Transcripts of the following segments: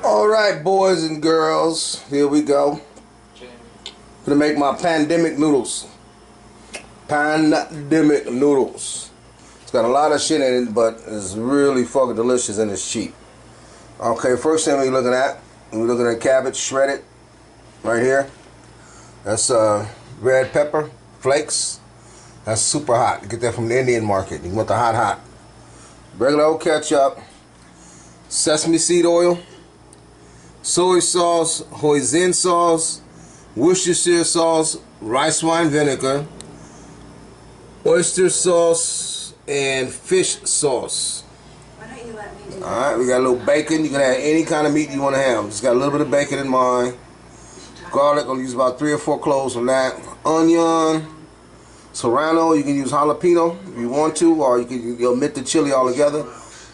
Alright, boys and girls, here we go. Gonna make my pandemic noodles. Pandemic noodles. It's got a lot of shit in it, but it's really fucking delicious and it's cheap. Okay, first thing we're looking at cabbage shredded right here. That's red pepper flakes. That's super hot. You get that from the Indian market. You want the hot. Regular old ketchup, sesame seed oil, soy sauce, hoisin sauce, Worcestershire sauce, rice wine vinegar, oyster sauce, and fish sauce. Why don't you let me do that? Alright, we got a little bacon. You can add any kind of meat you want to have. Just got a little bit of bacon in mine. Garlic, I'll use about 3 or 4 cloves on that. Onion, serrano, you can use jalapeno if you want to, or you can omit the chili altogether.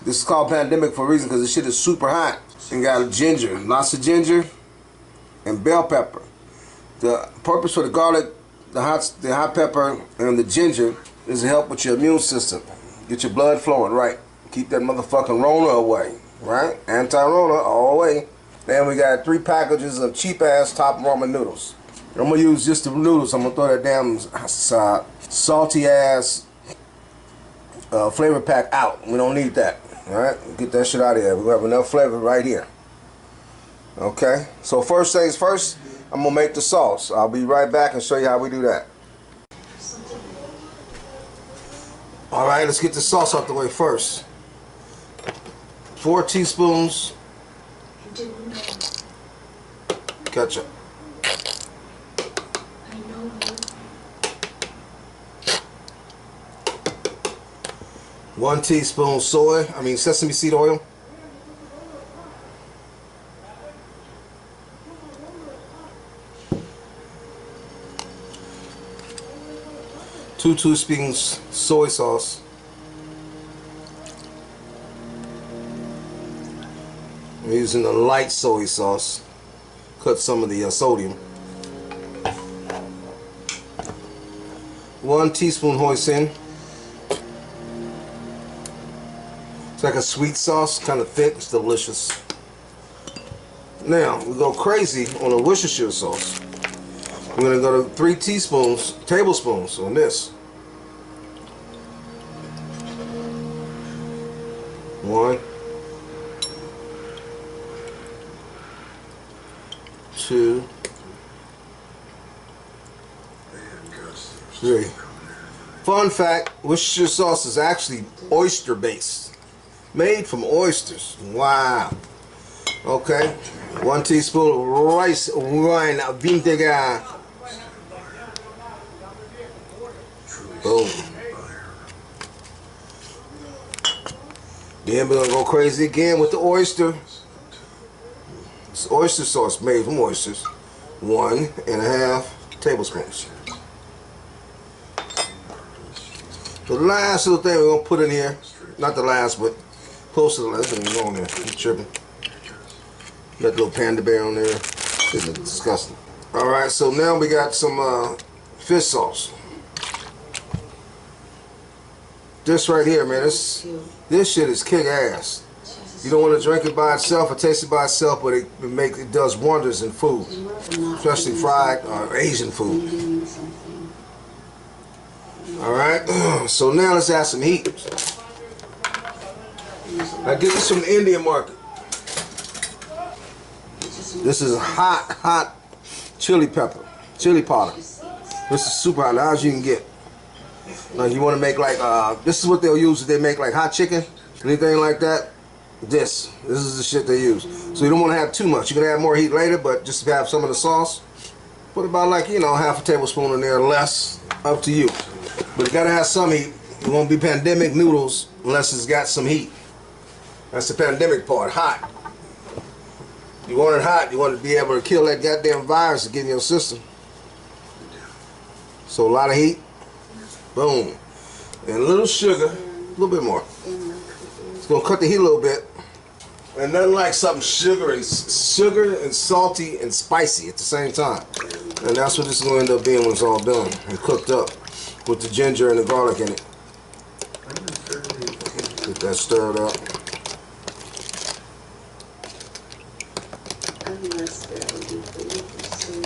This is called pandemic for a reason because this shit is super hot. And got ginger, lots of ginger, and bell pepper. The purpose for the garlic, the hot pepper, and the ginger is to help with your immune system. Get your blood flowing, right? Keep that motherfucking Rona away, right? Anti-Rona all the way. Then we got 3 packages of cheap-ass top ramen noodles. I'm going to use just the noodles. I'm going to throw that damn salty-ass flavor pack out. We don't need that. Alright, get that shit out of here. We have enough flavor right here. Okay, so first things first, I'm going to make the sauce. I'll be right back and show you how we do that. Alright, let's get the sauce out the way first. 4 teaspoons ketchup. 1 teaspoon sesame seed oil. 2 teaspoons soy sauce. I'm using a light soy sauce. Cut some of the sodium. 1 teaspoon hoisin. It's like a sweet sauce, kind of thick. It's delicious. Now we go crazy on a Worcestershire sauce. We're gonna go to 3 tablespoons on this. 1, 2, 3. Fun fact, Worcestershire sauce is actually oyster based. Made from oysters. Wow. Okay. 1 teaspoon rice wine vinegar. Boom. Then we're gonna go crazy again with the oyster. It's oyster sauce made from oysters. 1.5 tablespoons. The last little thing we're gonna put in here, not the last, but close to the last thing on there. I'm tripping. Got a little panda bear on there. This is disgusting. Alright, so now we got some fish sauce. This right here, man, this shit is kick ass. You don't want to drink it by itself or taste it by itself, but it does wonders in food, especially fried or Asian food. Alright, so now let's add some heat. I get this from the Indian market. This is hot chili pepper, chili powder. This is super hot, as you can get. Now you want to make like, this is what they'll use if they make like hot chicken, anything like that. This is the shit they use. So you don't want to have too much. You can add more heat later, but just to have some of the sauce, put about like, half a tablespoon in there or less, up to you. But you gotta have some heat. It won't be pandemic noodles unless it's got some heat. That's the pandemic part, hot. You want it hot, you want to be able to kill that goddamn virus to get in your system. So a lot of heat, boom. And a little sugar, a little bit more. It's gonna cut the heat a little bit. And nothing like something sugar and salty and spicy at the same time. And that's what this is gonna end up being when it's all done and cooked up with the ginger and the garlic in it. Get that stirred up. one less barrel deeply, just so you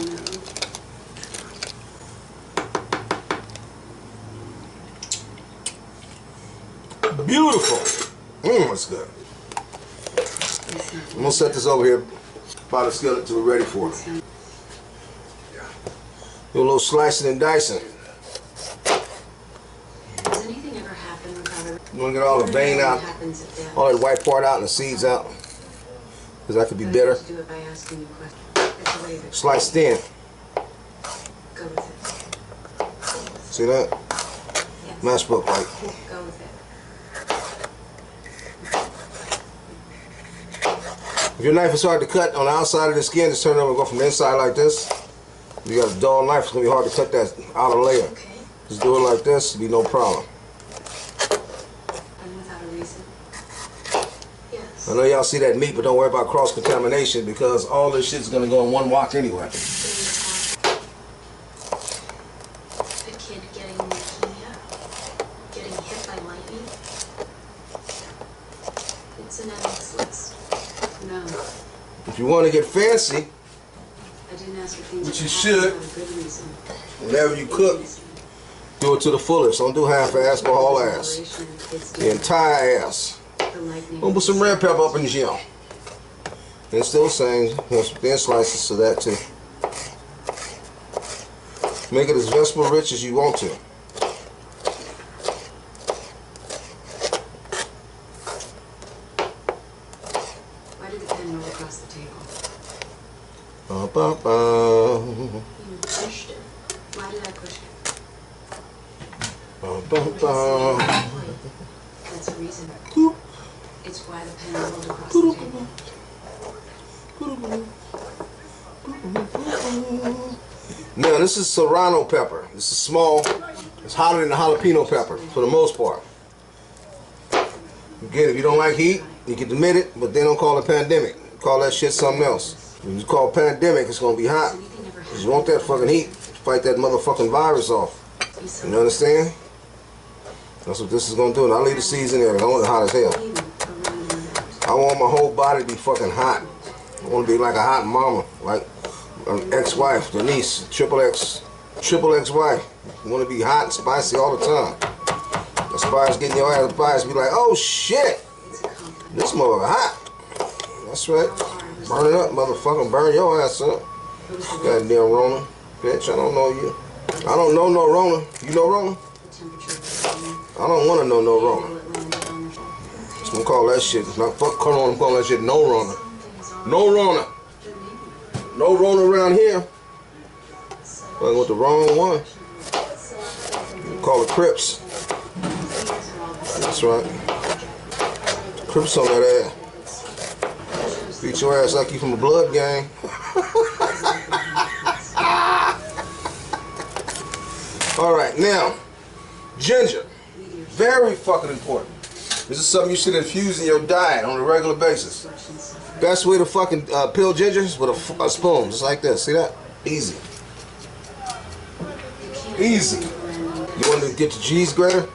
know. Beautiful. That's good. I'm gonna set this over here by the skillet till we're ready for it. Do a little slicing and dicing. Does anything ever happen without You wanna get all the vein out, all that white part out and the seeds out, because that could be bitter. Do it by asking you questions. Sliced thin. Go with it. See that? Yes. Matchbook like. Go with it. If your knife is hard to cut on the outside of the skin, just turn it over and go from the inside like this. If you got a dull knife, it's going to be hard to cut that outer layer. Okay. Just do it like this, it'll be no problem. And without a reason? Yes. I know y'all see that meat, but don't worry about cross-contamination because all this shit's going to go in one wok anyway. A kid getting leukemia? Getting hit by lightning? It's an endless list. No. If you want to get fancy, I didn't ask for things which that you happen should, without a good reason. whenever you cook, do it to the fullest. Don't do half-ass, but whole ass. The entire ass. Don't put some red pepper up in the gel. And still the same, have some thin slices of that too. Make it as vegetable rich as you want to. Why did the pen roll across the table? Ba-ba-ba. You pushed it. Why did I push it? Ba-ba-ba. That's a reason. It's why the pen rolled across the table. Now this is serrano pepper. This is small. It's hotter than the jalapeno pepper for the most part. Again, if you don't like heat, you can admit it, but they don't call it pandemic. Call that shit something else. When you call pandemic, it's gonna be hot. Because you want that fucking heat to fight that motherfucking virus off. You understand? That's what this is gonna do. And I'll leave the seeds in there. I want it hot as hell. I want my whole body to be fucking hot. I want to be like a hot mama, like an ex-wife, the niece, triple ex-wife. You want to be hot and spicy all the time. The spice getting your ass spice, be like, oh shit, this motherfucker hot. That's right. Burn it up, motherfucker. Burn your ass up. Goddamn Rona, bitch. I don't know you. I don't know no Rona. You know Rona? I don't want to know no Rona. I'm gonna call that shit. Not fuck Corona. I'm calling that shit no Rona. No Rona. No Rona around here. Fucking with the wrong one. Call it Crips. That's right. Crips on that ass. Beat your ass like you from a blood gang. Alright, now, ginger. Very fucking important. This is something you should infuse in your diet on a regular basis. Best way to fucking peel ginger is with a spoon, just like this. See that? Easy. Easy. You want to get your cheese grater,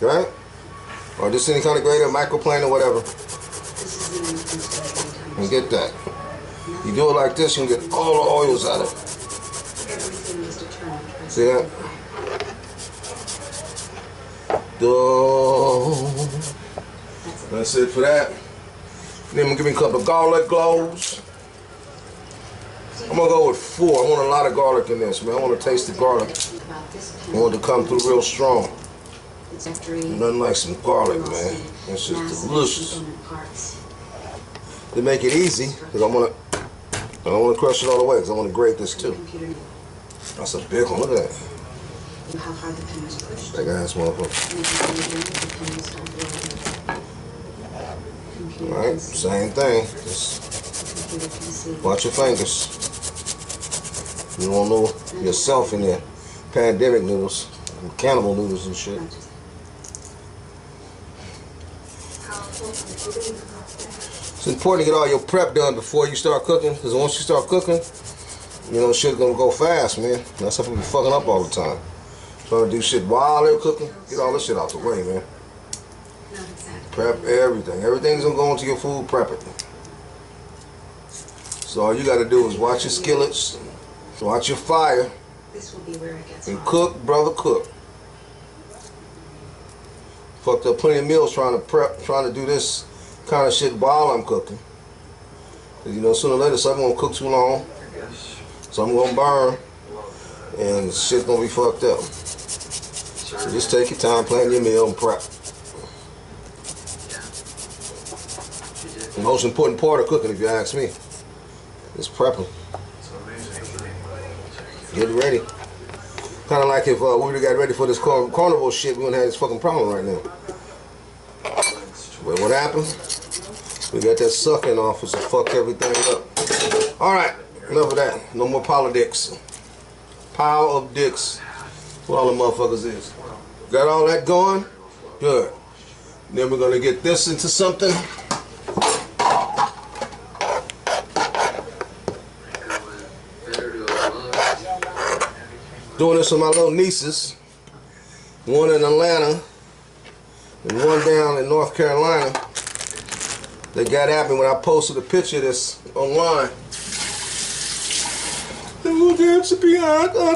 right? Or just any kind of grater, microplane or whatever. And get that. You do it like this, you can get all the oils out of it. See that? That's it for that. Then I'm gonna give me a couple of garlic cloves. I'm gonna go with 4. I want a lot of garlic in this, man. I want to taste the garlic. I want it to come through real strong. Nothing like some garlic, man. It's just delicious. To make it easy, because I don't want to crush it all the way, because I want to grate this too. That's a big one. Look at that. Big ass motherfucker. Alright, same thing. Just watch your fingers. You don't know yourself in there. Pandemic noodles, cannibal noodles and shit. It's important to get all your prep done before you start cooking, because once you start cooking, you know, shit's gonna go fast, man. That's how people be fucking up all the time. Trying to do shit while they're cooking. Get all this shit out the way, man. Prep everything. Everything's gonna go into your food, prep it. So all you gotta do is watch your skillets, watch your fire, This will be where it gets and hot. cook, brother, cook. Fucked up plenty of meals trying to do this kind of shit while I'm cooking. Cause you know, sooner or later something won't cook too long, something gonna burn, and shit's gonna be fucked up. So just take your time, plan your meal, and prep. The most important part of cooking, if you ask me, is prepping. Get ready. Kind of like if we would have got ready for this carnival shit, we wouldn't have this fucking problem right now. But what happened? We got that sucking office to fuck everything up. Alright, enough of that. No more politics. Pile of dicks. What all the motherfuckers is. Got all that going? Good. Then we're going to get this into something. Doing this with my little nieces. One in Atlanta and one down in North Carolina. They got at me when I posted a picture of this online. They want the recipe,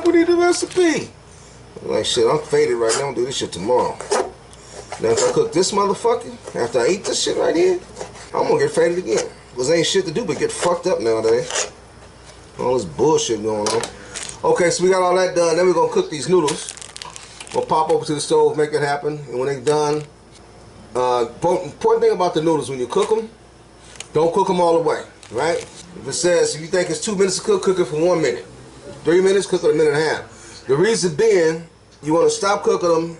we need the recipe. I'm like, shit, I'm faded right now. I'm gonna do this shit tomorrow. Now if I cook this motherfucker, after I eat this shit right here, I'm gonna get faded again. Because there ain't shit to do but get fucked up nowadays. All this bullshit going on. Okay, so we got all that done. Then we're gonna cook these noodles. We'll pop over to the stove, make it happen, and when they're done, important thing about the noodles, when you cook them, don't cook them all the way, right? If it says, if you think it's 2 minutes to cook it for 1 minute. 3 minutes, cook it a minute and a half. The reason being, you want to stop cooking them,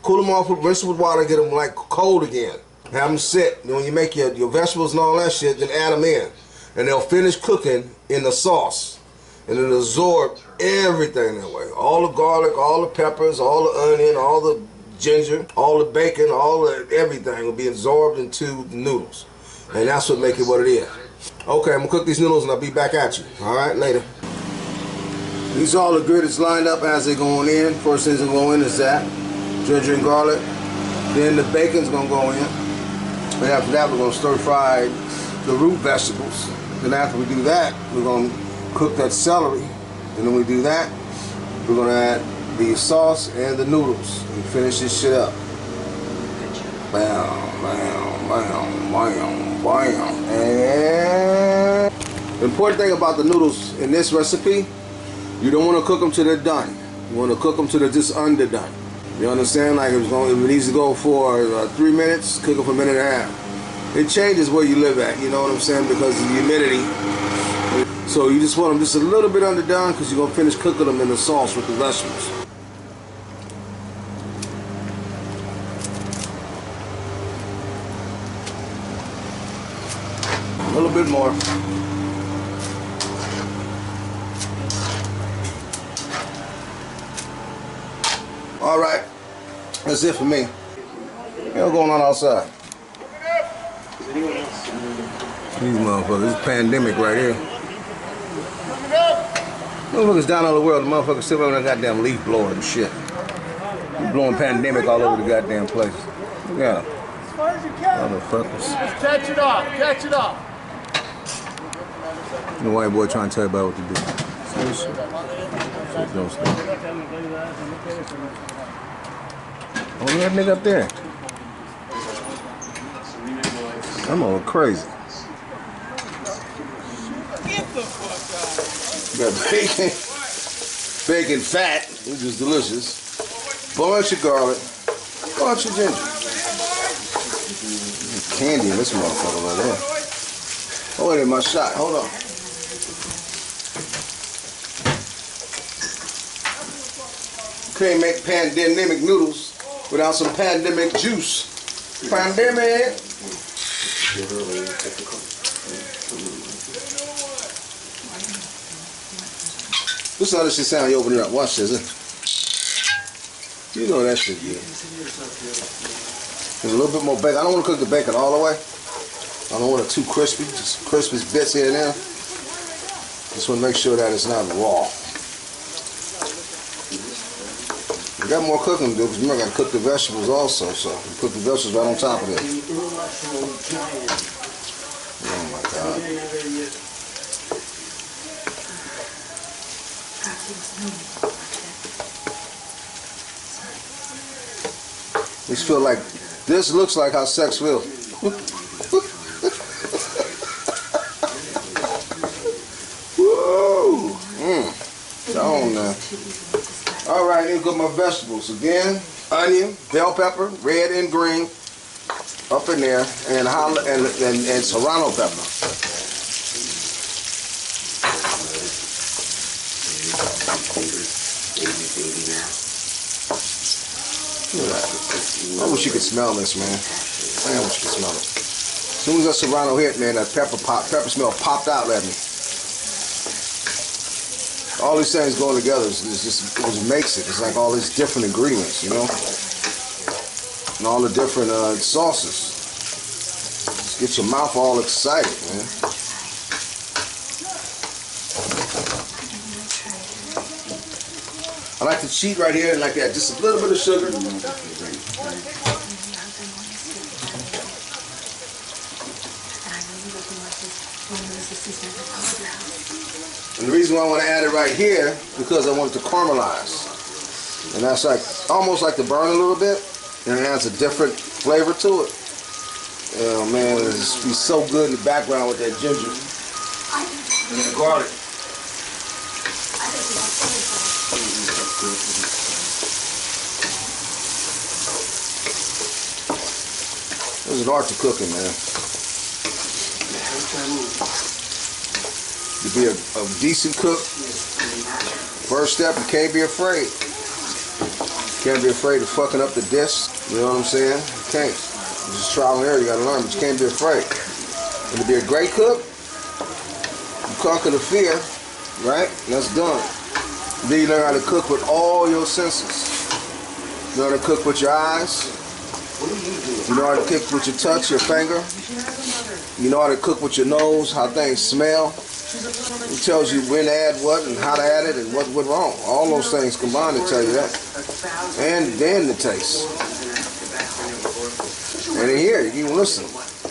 cool them off, rinse them with water, get them like cold again. Have them sit. Then when you make your vegetables and all that shit, then add them in. And they'll finish cooking in the sauce. And it'll absorb everything that way. All the garlic, all the peppers, all the onion, all the ginger, all the bacon, all the everything will be absorbed into the noodles. And that's what makes it what it is. Okay, I'm gonna cook these noodles and I'll be back at you. Alright, later. These are all the ingredients lined up as they're going in. First thing's gonna go in is that. Ginger and garlic. Then the bacon's gonna go in. And after that we're gonna stir fry the root vegetables. Then after we do that, we're gonna cook that celery, and then we do that, we're gonna add the sauce and the noodles and finish this shit up. Bam, bam, bam, bam, bam. And the important thing about the noodles in this recipe, you don't want to cook them till they're done. You want to cook them till they're just underdone. You understand? Like if it needs to go for 3 minutes, cook it for a minute and a half. It changes where you live at, you know what I'm saying, because of the humidity. So you just want them just a little bit underdone because you're going to finish cooking them in the sauce with the vegetables. A little bit more. All right, that's it for me. What's going on outside? These motherfuckers, this pandemic right here. Motherfuckers down all the world, the motherfuckers still on that goddamn leaf blower and shit. He's blowing pandemic all over the goddamn place. Look at them. Motherfuckers. Just catch it up, catch it up. The white boy trying to tell you about what to do. See this shit? Don't stop. Oh, look at that nigga up there. I'm all crazy. Get the fuck out. We got bacon fat, which is delicious. Bunch of garlic, bunch of ginger. Candy in this motherfucker right there. Oh, wait a minute, my shot. Hold on. Can't make pandemic noodles without some pandemic juice. Pandemic. This is how this shit sound. You open it up. Watch this. You know that shit good. There's a little bit more bacon. I don't want to cook the bacon all the way. I don't want it too crispy. Just crispy bits here and there. Just want to make sure that it's not raw. We got more cooking to do because remember I got to cook the vegetables also. So we put the vegetables right on top of it. Oh my God. This feel like, this looks like how sex feels. Woo! On now. All right, here go my vegetables again. Onion, bell pepper, red and green, up in there, and serrano pepper. I wish you could smell this, man. I wish you could smell it. As soon as that serrano hit, man, that pepper smell popped out at me. All these things going together it just makes it. It's like all these different ingredients, you know, and all the different sauces. Just get your mouth all excited, man. I like to cheat right here and like that, just a little bit of sugar. And the reason why I want to add it right here, because I want it to caramelize. And that's like, almost like to burn a little bit, and it adds a different flavor to it. Oh man, it'll just be so good in the background with that ginger and that garlic. There's an art to cooking, man. To be a decent cook, first step, you can't be afraid. You can't be afraid of fucking up the dish. You know what I'm saying? You can't. It's just trial and error. You gotta learn, but you can't be afraid. And to be a great cook, you conquer the fear, right? And that's done. And then you learn how to cook with all your senses. You learn how to cook with your eyes. You know how to cook with your touch, your finger. You know how to cook with your nose, how things smell. It tells you when to add what and how to add it and what went wrong. All those things combined to tell you that. And then the taste. And in here, you can listen.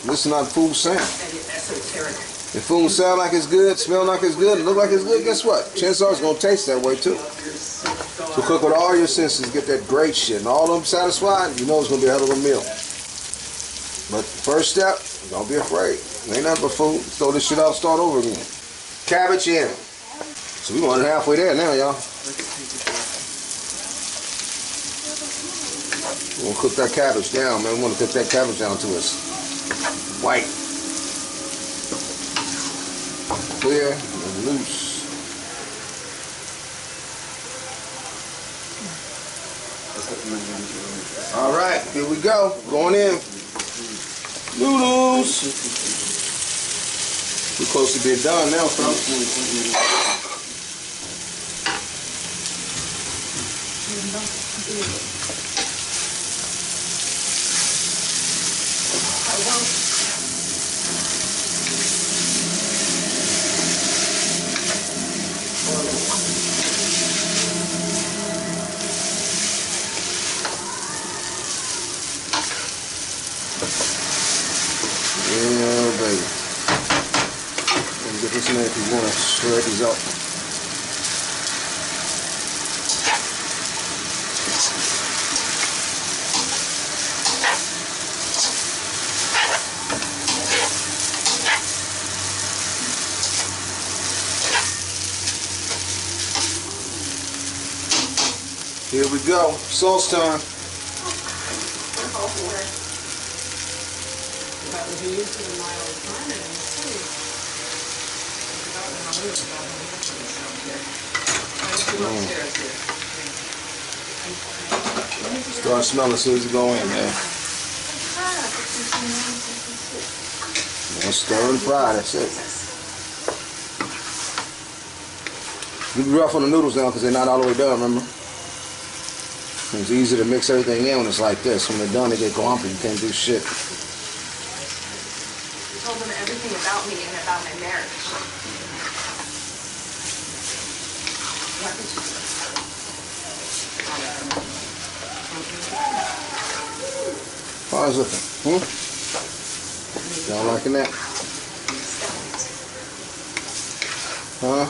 Listen how the food sound. If food sound like it's good, smell like it's good, look like it's good, guess what? Chances are it's going to taste that way too. So cook with all your senses, get that great shit. And all of them satisfied, you know it's going to be a hell of a meal. But first step, don't be afraid. Ain't nothing but food. Throw this shit out, start over again. Cabbage in. So we running halfway there now, y'all. We're gonna cook that cabbage down, man. We want to cook that cabbage down to its white, clear, and loose. All right, here we go. Going in. Noodles. We're close to being done now, folks. Yeah, baby. Get this in there if you want to shred these up. Here we go. Sauce time. Start smelling as soon as you go in, man. Stir and fry, that's it. You be rough on the noodles now because they're not all the way done, remember? It's easy to mix everything in when it's like this. When they're done, they get glumpy. You can't do shit. I told them everything about me and about my marriage. How's it looking? Y'all liking that? Huh?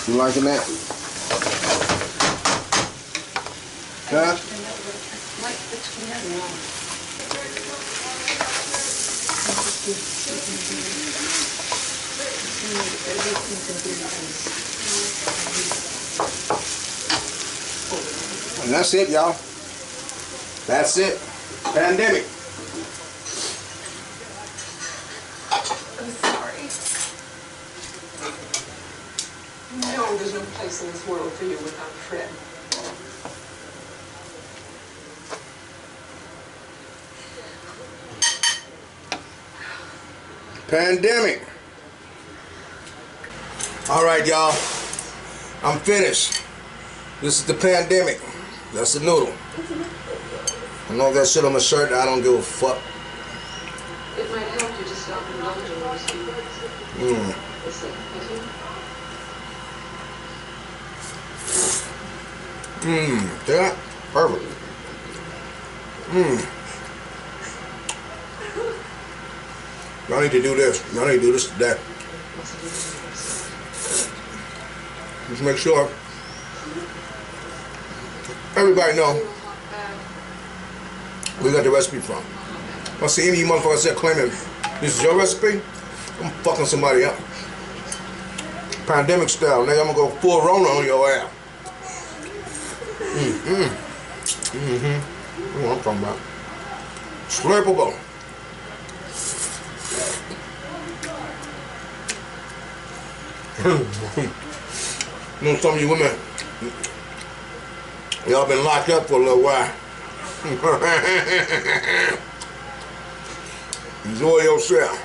You liking that? Huh? And that's it, y'all. That's it. Pandemic. I'm sorry. No, there's no place in this world for you without Fred. Pandemic. All right, y'all. I'm finished. This is the pandemic. That's the noodle. I know that shit on my shirt. I don't give a fuck. It might help you to stop indulging those feelings. Yeah, perfect. Y'all need to do this. Y'all need to do this today. Just make sure everybody know where you got the recipe from. If I see any of you motherfuckers there claiming this is your recipe, I'm fucking somebody up. Pandemic style, nigga, I'm gonna go full Rona on your ass. That's what I'm talking about. Slurpable. You know, some of you women, y'all been locked up for a little while. Enjoy yourself.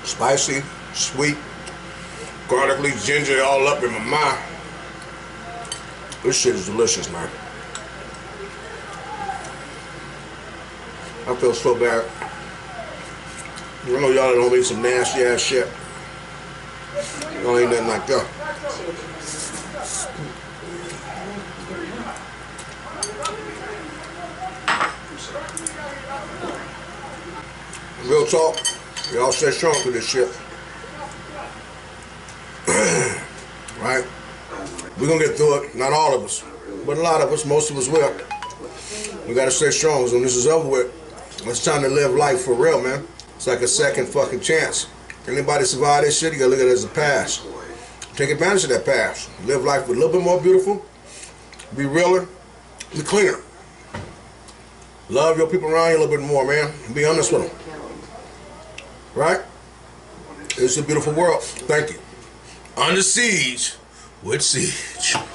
Spicy, sweet, garlicly, ginger all up in my mouth. This shit is delicious, man. I feel so bad. I know y'all don't eat some nasty ass shit. Y'all ain't nothing like that. Real talk, y'all stay strong through this shit. Right? We're gonna get through it. Not all of us, but a lot of us, most of us will. We gotta stay strong. So when this is over with, it's time to live life for real, man. It's like a second fucking chance. Anybody survive this shit, you gotta look at it as a past. Take advantage of that past. Live life a little bit more beautiful. Be realer. Be cleaner. Love your people around you a little bit more, man. Be honest with them. Right? It's a beautiful world. Thank you. Under Siege with CeeJus.